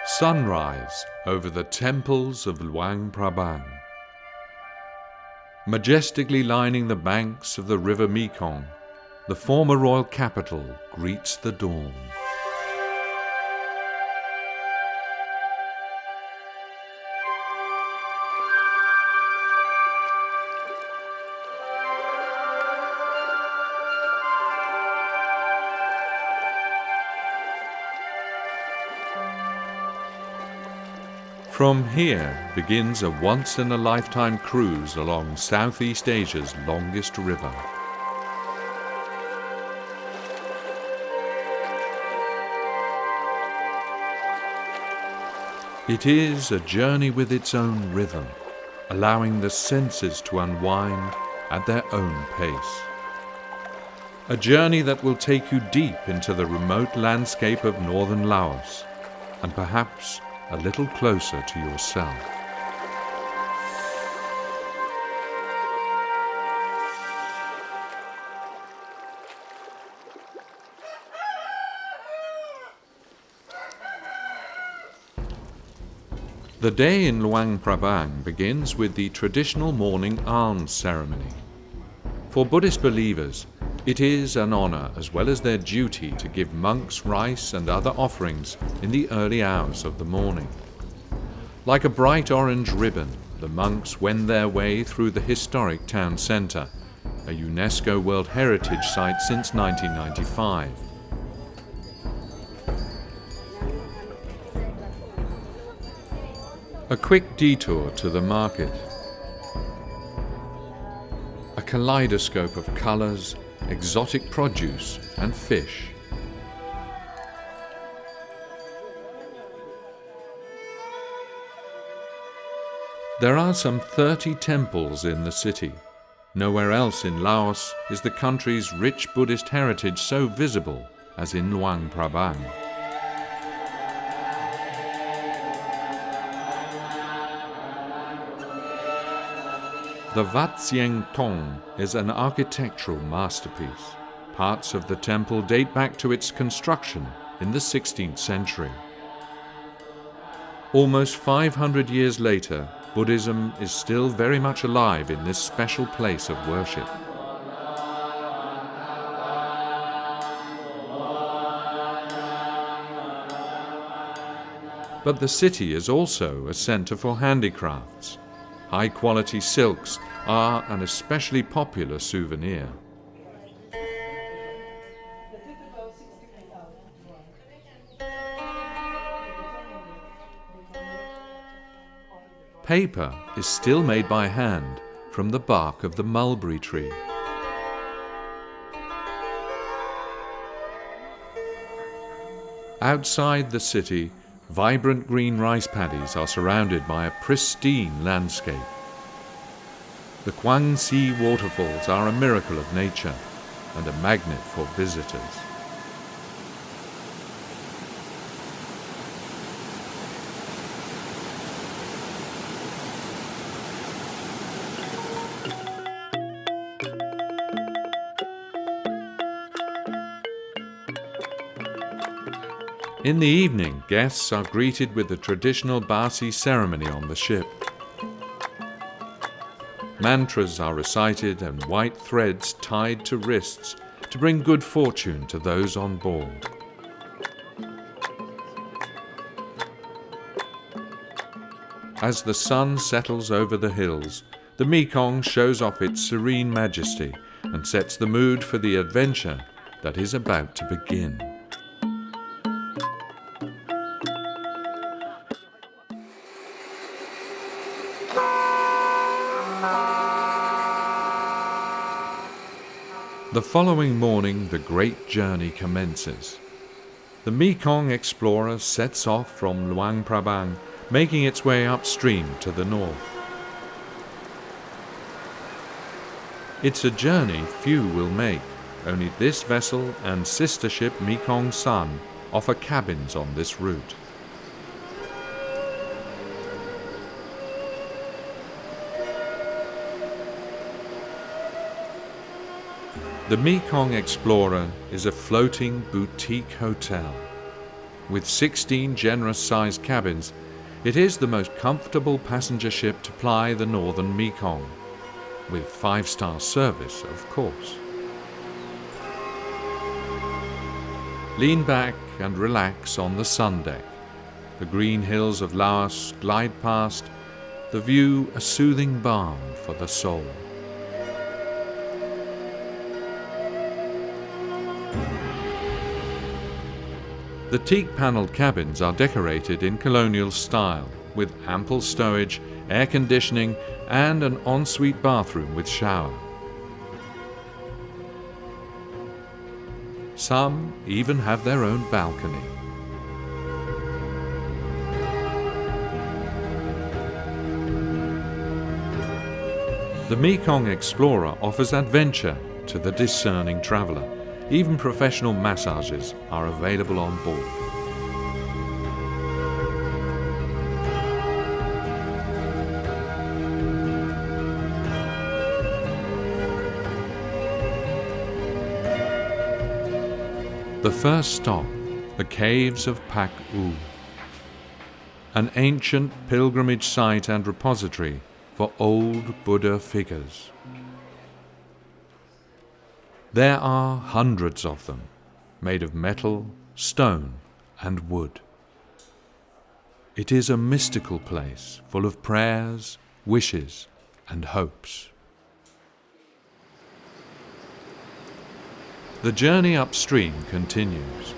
Sunrise over the temples of Luang Prabang. Majestically lining the banks of the river Mekong, the former royal capital greets the dawn. From here begins a once-in-a-lifetime cruise along Southeast Asia's longest river. It is a journey with its own rhythm, allowing the senses to unwind at their own pace. A journey that will take you deep into the remote landscape of northern Laos, and perhaps a little closer to yourself. The day in Luang Prabang begins with the traditional morning alms ceremony. For Buddhist believers, it is an honor as well as their duty to give monks rice and other offerings in the early hours of the morning. Like a bright orange ribbon, the monks wend their way through the historic town center, a UNESCO World Heritage Site since 1995. A quick detour to the market. A kaleidoscope of colors, exotic produce and fish. There are some 30 temples in the city. Nowhere else in Laos is the country's rich Buddhist heritage so visible as in Luang Prabang. The Wat Sieng Tong is an architectural masterpiece. Parts of the temple date back to its construction in the 16th century. Almost 500 years later, Buddhism is still very much alive in this special place of worship. But the city is also a center for handicrafts. High-quality silks are an especially popular souvenir. Paper is still made by hand from the bark of the mulberry tree. Outside the city, vibrant green rice paddies are surrounded by a pristine landscape. The Quang Si waterfalls are a miracle of nature and a magnet for visitors. In the evening, guests are greeted with the traditional Basi ceremony on the ship. Mantras are recited and white threads tied to wrists to bring good fortune to those on board. As the sun settles over the hills, the Mekong shows off its serene majesty and sets the mood for the adventure that is about to begin. The following morning, the great journey commences. The Mekong explorer sets off from Luang Prabang, making its way upstream to the north. It's a journey few will make. Only this vessel and sister ship Mekong Sun offer cabins on this route. The Mekong Explorer is a floating boutique hotel. With 16 generous-sized cabins, it is the most comfortable passenger ship to ply the northern Mekong, with 5-star service, of course. Lean back and relax on the sun deck. The green hills of Laos glide past, the view a soothing balm for the soul. The teak-panelled cabins are decorated in colonial style, with ample stowage, air conditioning, and an ensuite bathroom with shower. Some even have their own balcony. The Mekong Explorer offers adventure to the discerning traveller. Even professional massages are available on board. The first stop, the caves of Pak U, an ancient pilgrimage site and repository for old Buddha figures. There are hundreds of them, made of metal, stone, and wood. It is a mystical place full of prayers, wishes, and hopes. The journey upstream continues.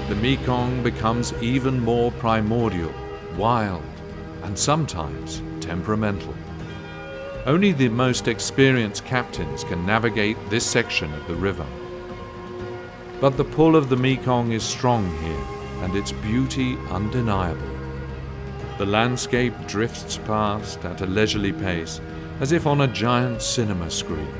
The Mekong becomes even more primordial, wild, and sometimes temperamental. Only the most experienced captains can navigate this section of the river. But the pull of the Mekong is strong here, and its beauty undeniable. The landscape drifts past at a leisurely pace, as if on a giant cinema screen.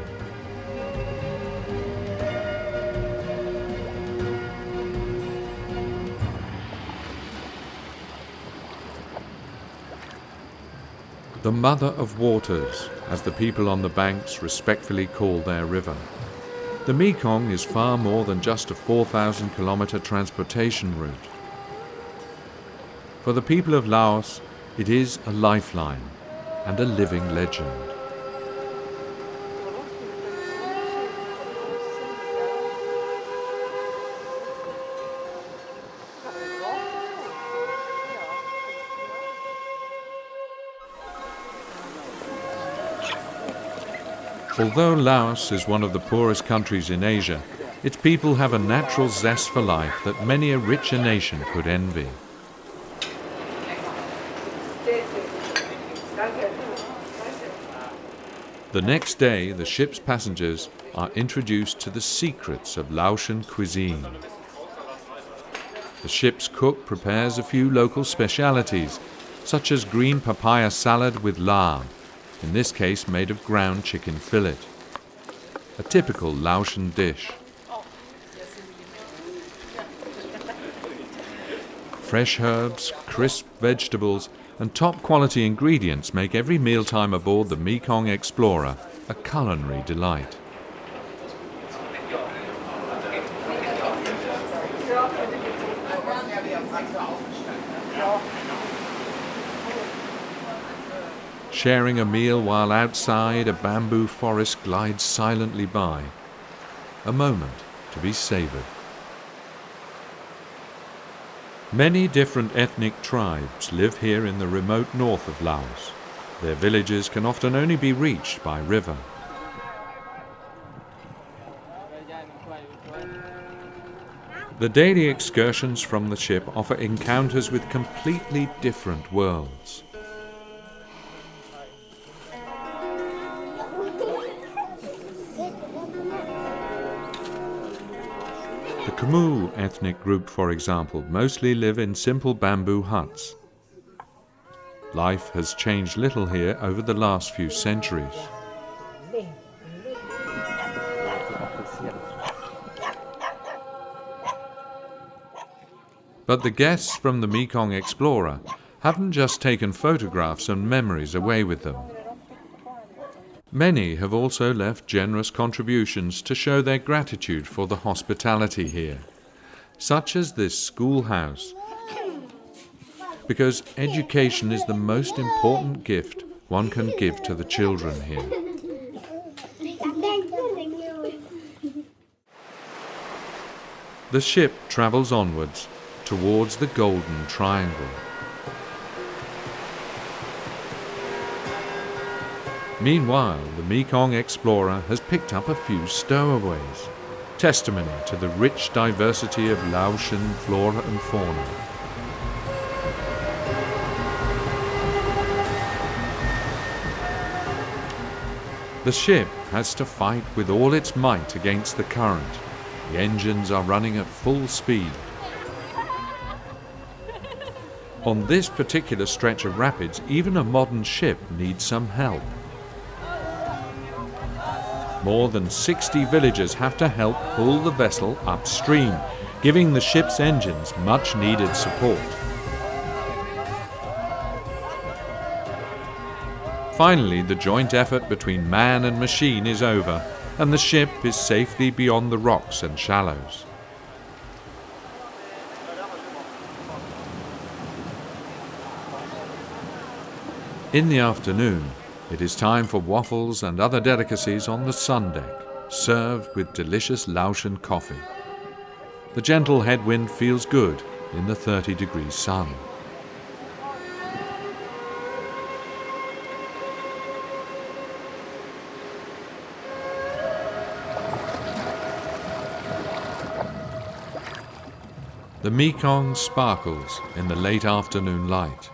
The Mother of Waters, as the people on the banks respectfully call their river. The Mekong is far more than just a 4,000-kilometer transportation route. For the people of Laos, it is a lifeline and a living legend. Although Laos is one of the poorest countries in Asia, its people have a natural zest for life that many a richer nation could envy. The next day, the ship's passengers are introduced to the secrets of Laotian cuisine. The ship's cook prepares a few local specialities, such as green papaya salad with lard, in this case made of ground chicken fillet, a typical Laotian dish. Fresh herbs, crisp vegetables, and top-quality ingredients make every mealtime aboard the Mekong Explorer a culinary delight. Sharing a meal while outside a bamboo forest glides silently by, a moment to be savoured. Many different ethnic tribes live here in the remote north of Laos. Their villages can often only be reached by river. The daily excursions from the ship offer encounters with completely different worlds. The Khmu ethnic group, for example, mostly live in simple bamboo huts. Life has changed little here over the last few centuries. But the guests from the Mekong Explorer haven't just taken photographs and memories away with them. Many have also left generous contributions to show their gratitude for the hospitality here, such as this schoolhouse, because education is the most important gift one can give to the children here. The ship travels onwards towards the Golden Triangle. Meanwhile, the Mekong explorer has picked up a few stowaways, testimony to the rich diversity of Laotian flora and fauna. The ship has to fight with all its might against the current. The engines are running at full speed. On this particular stretch of rapids, even a modern ship needs some help. More than 60 villagers have to help pull the vessel upstream, giving the ship's engines much needed support. Finally, the joint effort between man and machine is over, and the ship is safely beyond the rocks and shallows. In the afternoon, it is time for waffles and other delicacies on the sun deck, served with delicious Laotian coffee. The gentle headwind feels good in the 30-degree sun. The Mekong sparkles in the late afternoon light.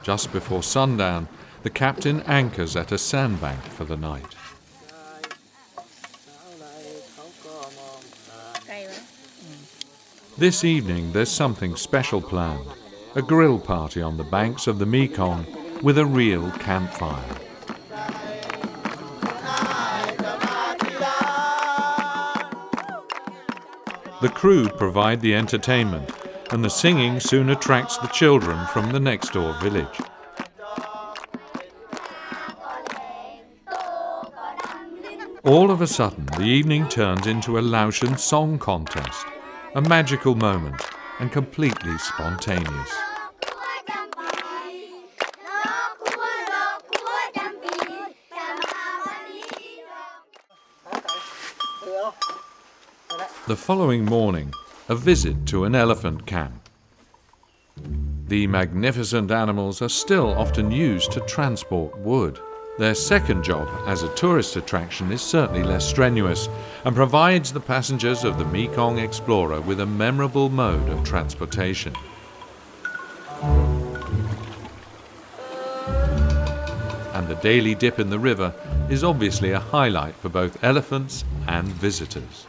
Just before sundown, the captain anchors at a sandbank for the night. This evening there's something special planned, a grill party on the banks of the Mekong with a real campfire. The crew provide the entertainment, and the singing soon attracts the children from the next door village. All of a sudden, the evening turns into a Laotian song contest, a magical moment and completely spontaneous. The following morning, a visit to an elephant camp. The magnificent animals are still often used to transport wood. Their second job as a tourist attraction is certainly less strenuous and provides the passengers of the Mekong Explorer with a memorable mode of transportation. And the daily dip in the river is obviously a highlight for both elephants and visitors.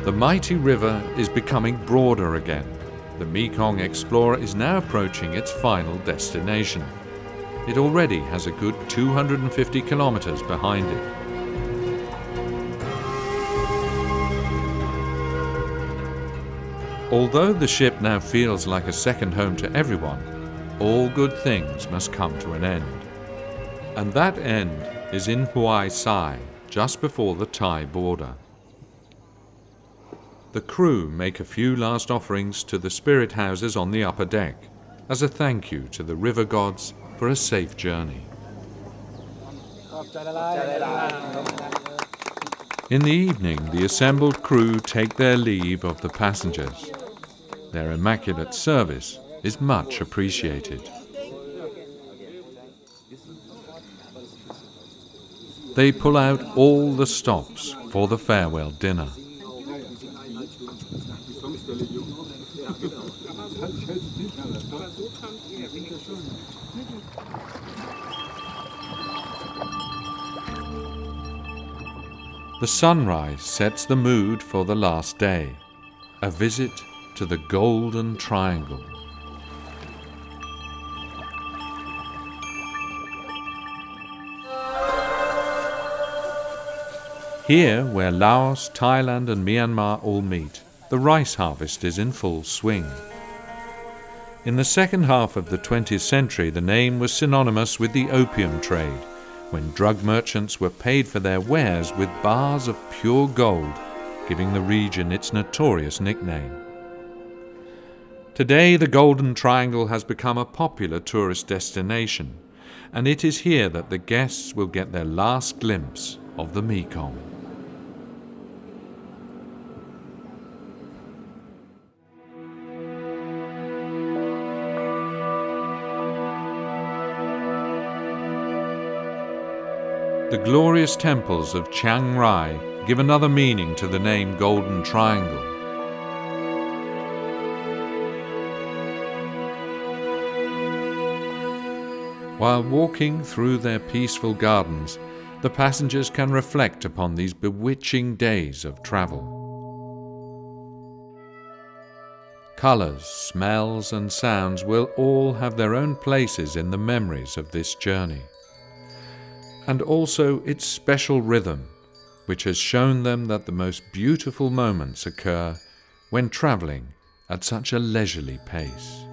The mighty river is becoming broader again. The Mekong Explorer is now approaching its final destination. It already has a good 250 kilometers behind it. Although the ship now feels like a second home to everyone, all good things must come to an end. And that end is in Huai Sai, just before the Thai border. The crew make a few last offerings to the spirit houses on the upper deck, as a thank you to the river gods for a safe journey. In the evening, the assembled crew take their leave of the passengers. Their immaculate service is much appreciated. They pull out all the stops for the farewell dinner. The sunrise sets the mood for the last day, a visit to the Golden Triangle. Here, where Laos, Thailand and Myanmar all meet, the rice harvest is in full swing. In the second half of the 20th century, the name was synonymous with the opium trade, when drug merchants were paid for their wares with bars of pure gold, giving the region its notorious nickname. Today, the Golden Triangle has become a popular tourist destination, and it is here that the guests will get their last glimpse of the Mekong. The glorious temples of Chiang Rai give another meaning to the name Golden Triangle. While walking through their peaceful gardens, the passengers can reflect upon these bewitching days of travel. Colors, smells, and sounds will all have their own places in the memories of this journey, and also its special rhythm, which has shown them that the most beautiful moments occur when traveling at such a leisurely pace.